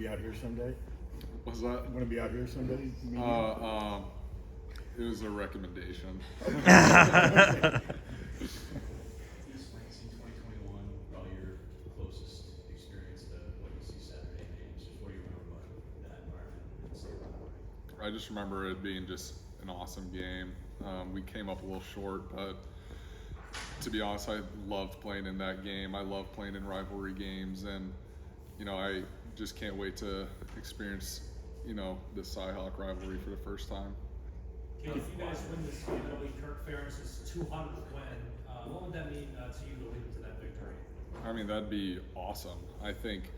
Be out here someday? What's that? Want to be out here someday? It was a recommendation. East Lansing 2021, probably your closest experience to what you see Saturday games. Just what do you remember about that environment? I just remember it being just an awesome game. We came up a little short, but to be honest, I loved playing in that game. I love playing in rivalry games, and I just can't wait to experience the CyHawk rivalry for the first time. Cade, if you guys win this game, it'll be Kirk Ferris's 200th win. What would that mean to you to lead into that victory? I mean, that'd be awesome. I think,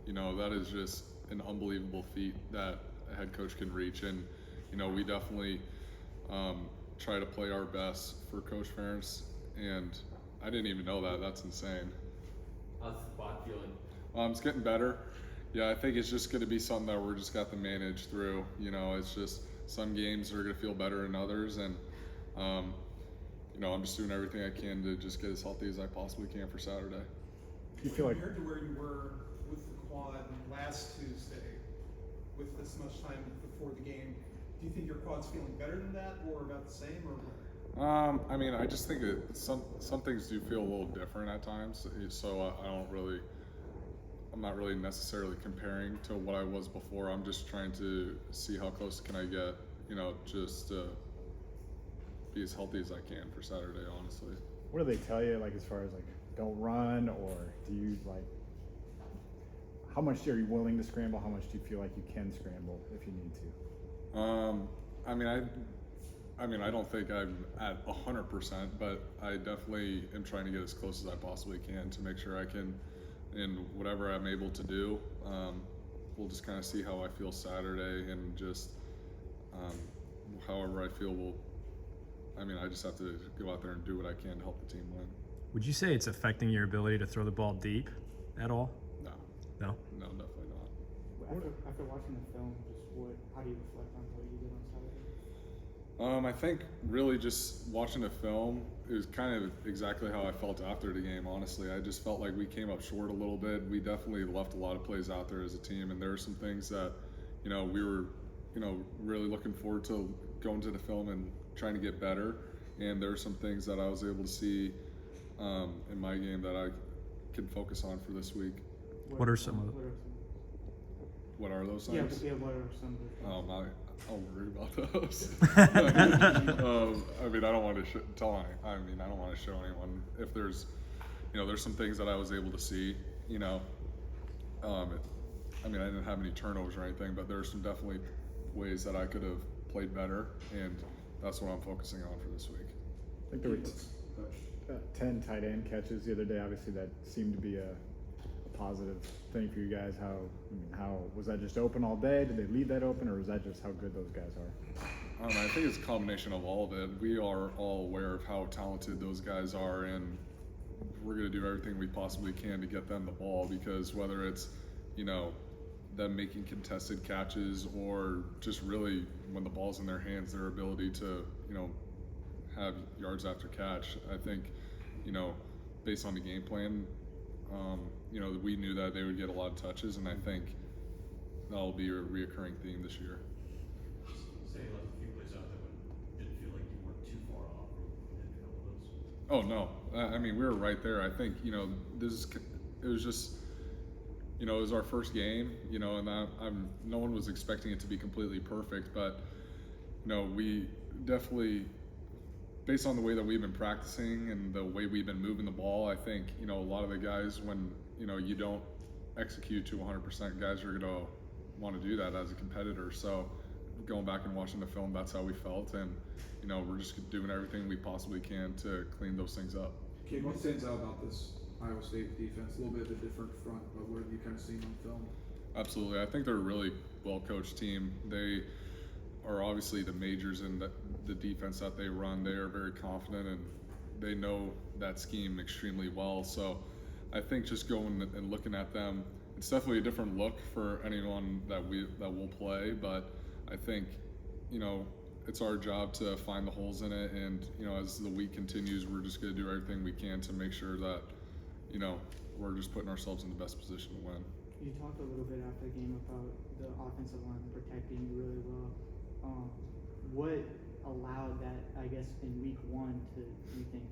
that is just an unbelievable feat that a head coach can reach. And, we definitely try to play our best for Coach Ferris. And I didn't even know that. That's insane. How's the quad feeling? It's getting better. Yeah, I think it's just going to be something that we're just got to manage through. It's just some games are going to feel better than others. And, I'm just doing everything I can to just get as healthy as I possibly can for Saturday. You feel like Compared to where you were with the quad last Tuesday, with this much time before the game, do you think your quad's feeling better than that, or about the same, or? I mean, I just think some things do feel a little different at times. So I'm not really necessarily comparing to what I was before. I'm just trying to see how close can I get, just to be as healthy as I can for Saturday, honestly. what do they tell you, like as far as like don't run, or do you like? How much are you willing to scramble? How much do you feel like you can scramble if you need to? I mean, I don't think I'm at 100%, but I definitely am trying to get as close as I possibly can to make sure I can, in whatever I'm able to do. We'll just kind of see how I feel Saturday, and just however I feel I just have to go out there and do what I can to help the team win. Would you say it's affecting your ability to throw the ball deep at all? No. No? No, definitely not. After watching the film, how do you reflect on what you did on Saturday? I think really just watching the film, it was kind of exactly how I felt after the game, honestly. I just felt like we came up short a little bit. We definitely left a lot of plays out there as a team, and there were some things that, we were, really looking forward to going to the film and trying to get better. And there are some things that I was able to see in my game that I can focus on for this week. What are some of them? What are those Yeah, things? what are some of the things? I'll worry about those. I mean, I don't want to I don't want to show anyone if there's, there's some things that I was able to see. I mean, I didn't have any turnovers or anything, but there's some definitely ways that I could have played better, and that's what I'm focusing on for this week. I think there were 10 tight end catches the other day. Obviously, that seemed to be a positive thing for you guys. How was that just open all day? Did they leave that open, or was that just how good those guys are? I don't know. I think it's a combination of all of it. We are all aware of how talented those guys are, and we're going to do everything we possibly can to get them the ball, because whether it's, them making contested catches, or just really when the ball's in their hands, their ability to, have yards after catch. I think, based on the game plan, we knew that they would get a lot of touches, and I think that'll be a reoccurring theme this year. Say you left a few plays out that didn't feel like you weren't too far off from a couple of those. Oh no, I mean, we were right there. I think, it was just, it was our first game, and no one was expecting it to be completely perfect, but, we definitely, based on the way that we've been practicing and the way we've been moving the ball, I think, a lot of the guys, when, you don't execute to 100%, guys are going to want to do that as a competitor. So going back and watching the film, that's how we felt, and, we're just doing everything we possibly can to clean those things up. Cade, what stands out about this Iowa State defense? A little bit of a different front, but what have you kind of seen on film? Absolutely. I think they're a really well-coached team. They are obviously the majors in the defense that they run. They are very confident, and they know that scheme extremely well. So I think just going and looking at them, it's definitely a different look for anyone that will play, but I think, it's our job to find the holes in it, and, as the week continues, we're just going to do everything we can to make sure that, we're just putting ourselves in the best position to win. You talked a little bit after the game about the offensive line protecting you really well. What allowed that, I guess, in week 1 to, you think,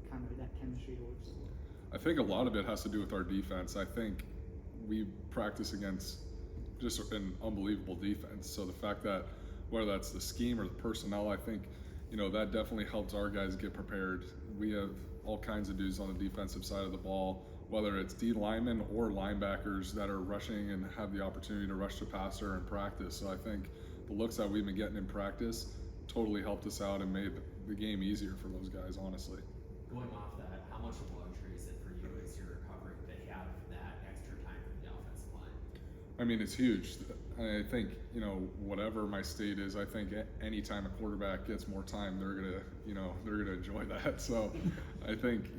kind of that chemistry to work so well? I think a lot of it has to do with our defense. I think we practice against just an unbelievable defense. So the fact that whether that's the scheme or the personnel, I think, that definitely helps our guys get prepared. We have all kinds of dudes on the defensive side of the ball, whether it's D linemen or linebackers that are rushing and have the opportunity to rush the passer in practice. So I think the looks that we've been getting in practice totally helped us out and made the game easier for those guys, honestly. Going off that, how much of a luxury is it for you as you're recovering to have that extra time from the offensive line? I mean, it's huge. I think, whatever my state is, I think anytime a quarterback gets more time, they're gonna enjoy that. So I think,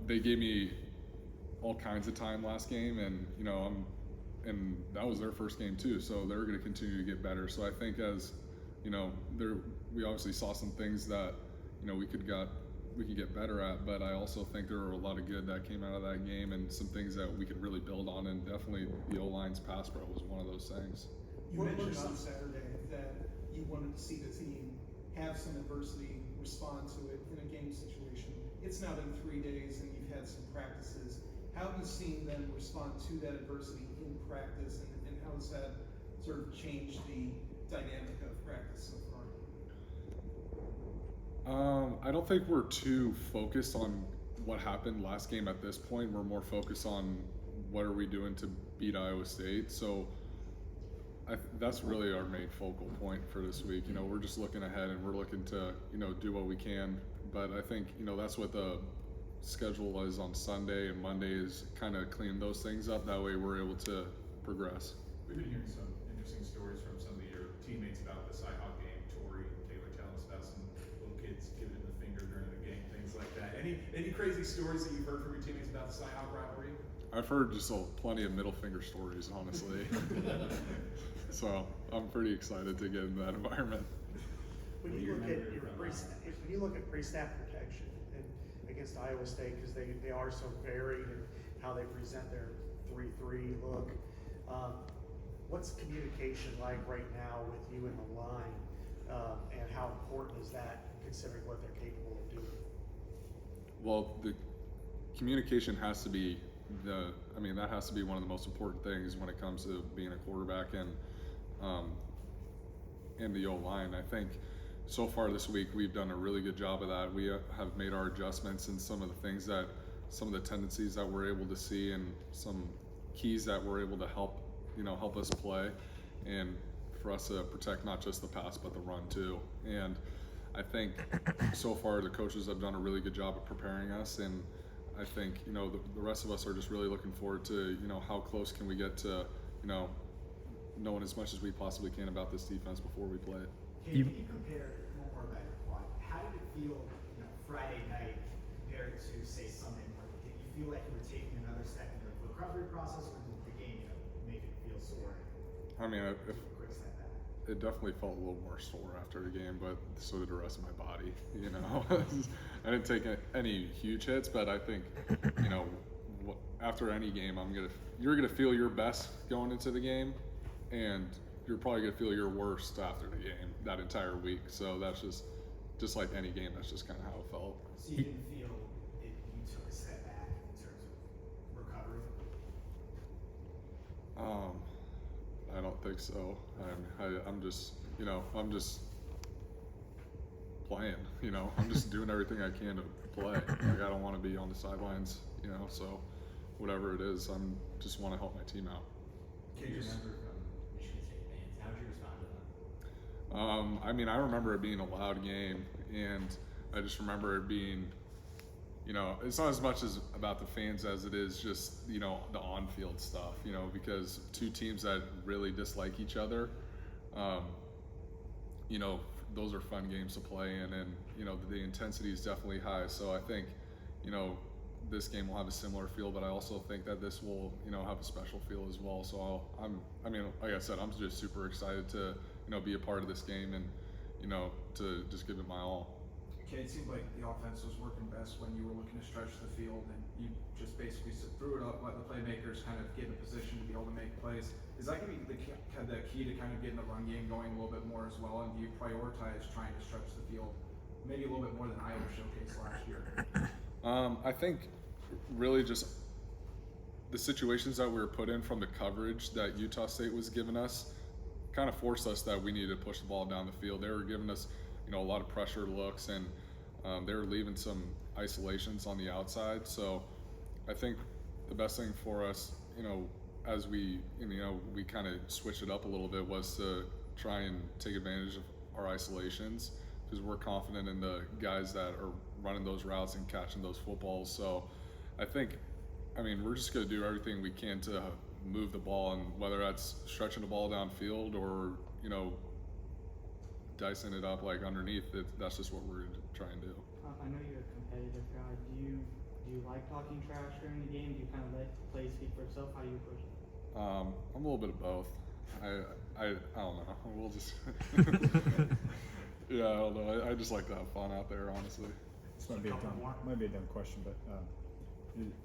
they gave me all kinds of time last game, and, and that was their first game too. So they're gonna continue to get better. So I think as, we obviously saw some things that, we could get better at, but I also think there were a lot of good that came out of that game and some things that we could really build on, and definitely the O-line's pass pro was one of those things. You mentioned on Saturday that you wanted to see the team have some adversity, respond to it in a game situation. It's now been 3 days and you've had some practices. How have you seen them respond to that adversity in practice, and how has that sort of changed the dynamic of practice so far? I don't think we're too focused on what happened last game at this point. We're more focused on what are we doing to beat Iowa State. So that's really our main focal point for this week. We're just looking ahead and we're looking to, do what we can. But I think, that's what the schedule is on Sunday and Monday, is kind of clean those things up. That way we're able to progress. We've been hearing some interesting stories from some of your teammates about the CyHawk game. Tori and Taylor telling us about some little kids giving the finger during the game, things like that. Any crazy stories that you've heard from your teammates about the CyHawk rivalry? I've heard just plenty of middle finger stories, honestly. So I'm pretty excited to get in that environment. When you look at pre-snap protection and against Iowa State, because they are so varied in how they present their 3-3 look, what's communication like right now with you and the line, and how important is that considering what they're capable of doing? Well, the communication has to be that has to be one of the most important things when it comes to being a quarterback and the O-line. I think so far this week we've done a really good job of that. We have made our adjustments in some of the tendencies that we're able to see, and some keys that we're able to help us play, and for us to protect not just the pass but the run too. And I think so far the coaches have done a really good job of preparing us, and I think the rest of us are just really looking forward to how close can we get to knowing as much as we possibly can about this defense before we play it. Can you compare one more about your quad? How did it feel Friday night compared to say Sunday morning? Did you feel like you were taking another step in your recovery process, or did the game make it feel sore? I mean, Quick step back. it definitely felt a little more sore after the game, but so did the rest of my body. I didn't take any huge hits, but I think after any game, you're gonna feel your best going into the game, and you're probably gonna feel your worst after the game that entire week. So that's just like any game. That's just kind of how it felt. So you didn't feel you took a step back in terms of recovery? I don't think so. I'm just playing. I'm just doing everything I can to play. Like, I don't want to be on the sidelines. So whatever it is, I'm just want to help my team out. Can you remember from Michigan State fans? How did you respond to them? I remember it being a loud game, and I just remember it being, it's not as much as about the fans as it is just, the on-field stuff, because two teams that really dislike each other, those are fun games to play in, and, the intensity is definitely high. So I think, this game will have a similar feel, but I also think that this will, have a special feel as well. So like I said, I'm just super excited to, be a part of this game and, to just give it my all. Cade, it seemed like the offense was working best when you were looking to stretch the field and you just basically threw it up, let the playmakers kind of get in a position to be able to make plays. Is that going to be the key to kind of getting the run game going a little bit more as well? And do you prioritize trying to stretch the field maybe a little bit more than Iowa showcased last year? I think really just the situations that we were put in from the coverage that Utah State was giving us kind of forced us that we needed to push the ball down the field. They were giving us, a lot of pressure looks, and they were leaving some isolations on the outside. So I think the best thing for us, as we kind of switched it up a little bit, was to try and take advantage of our isolations, because we're confident in the guys that are running those routes and catching those footballs. So I think, we're just going to do everything we can to move the ball, and whether that's stretching the ball downfield or, dicing it up like underneath, that's just what we're going to try and do. I know you're a competitive guy. Do you like talking trash during the game? Do you kind of let play speak for itself? How do you approach it? I'm a little bit of both. I don't know. We'll just yeah, I don't know. I just like to have fun out there, honestly. This might be a dumb question, but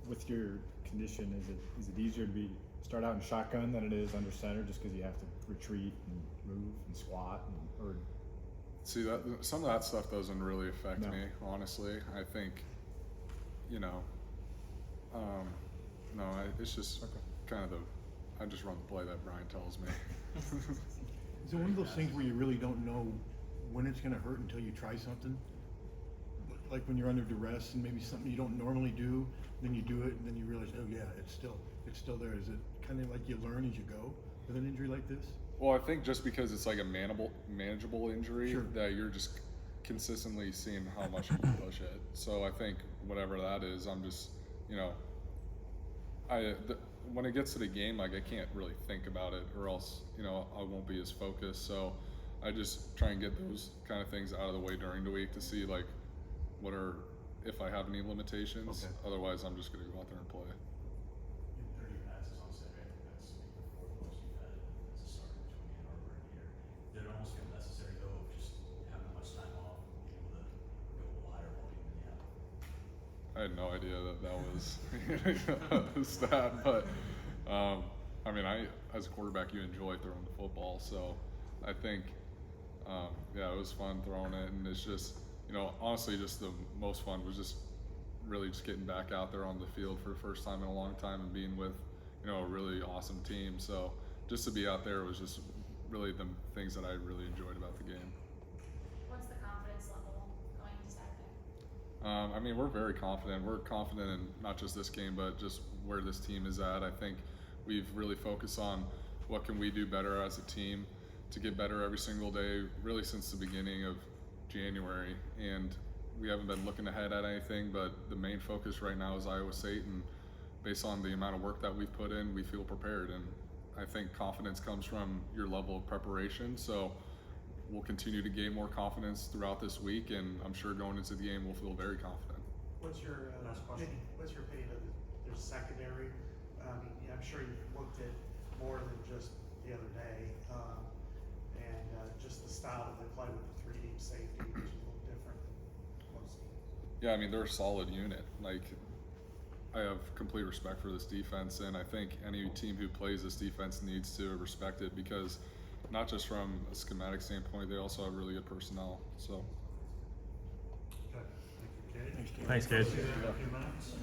with your condition, is it easier to start out in shotgun than it is under center, just because you have to retreat and move and squat, or? See, that some of that stuff doesn't really affect No. me, honestly. I think, it's just kind of I just run the play that Brian tells me. Is it one of those things where you really don't know when it's going to hurt until you try something? Like when you're under duress and maybe something you don't normally do, then you do it, and then you realize, oh yeah, it's still there. Is it kind of like you learn as you go with an injury like this? Well, I think just because it's like a manageable injury, Sure. that you're just consistently seeing how much you can push it. So I think whatever that is, I'm just, when it gets to the game, like, I can't really think about it, or else, I won't be as focused. So I just try and get those kind of things out of the way during the week to see, like, if I have any limitations. Okay. Otherwise, I'm just going to go out there and play. In 30 passes on Saturday, I think that's the fourth most you've had as a starter between Ann Arbor and here. Did it almost feel necessary, though, of just having that much time off and being able to go a little higher volume than you have? I had no idea that was a stat, but as a quarterback, you enjoy throwing the football, so I think, it was fun throwing it, and it's just, honestly, just the most fun was just really just getting back out there on the field for the first time in a long time and being with, a really awesome team. So just to be out there was just really the things that I really enjoyed about the game. What's the confidence level going into Saturday? We're very confident. We're confident in not just this game, but just where this team is at. I think we've really focused on what can we do better as a team to get better every single day, really since the beginning of January. And we haven't been looking ahead at anything, but the main focus right now is Iowa State, and based on the amount of work that we've put in, we feel prepared. And I think confidence comes from your level of preparation. So we'll continue to gain more confidence throughout this week, and I'm sure going into the game we'll feel very confident. What's your Last question. What's your opinion of their secondary? I'm sure you've looked at more than just the other day, and just the style that they play with the 3 deep safety, which is a little different than most teams. Yeah, they're a solid unit. Like, I have complete respect for this defense, and I think any team who plays this defense needs to respect it, because not just from a schematic standpoint, they also have really good personnel. So. Okay, thank you, Cade. Thanks, Cade. See you in a few minutes.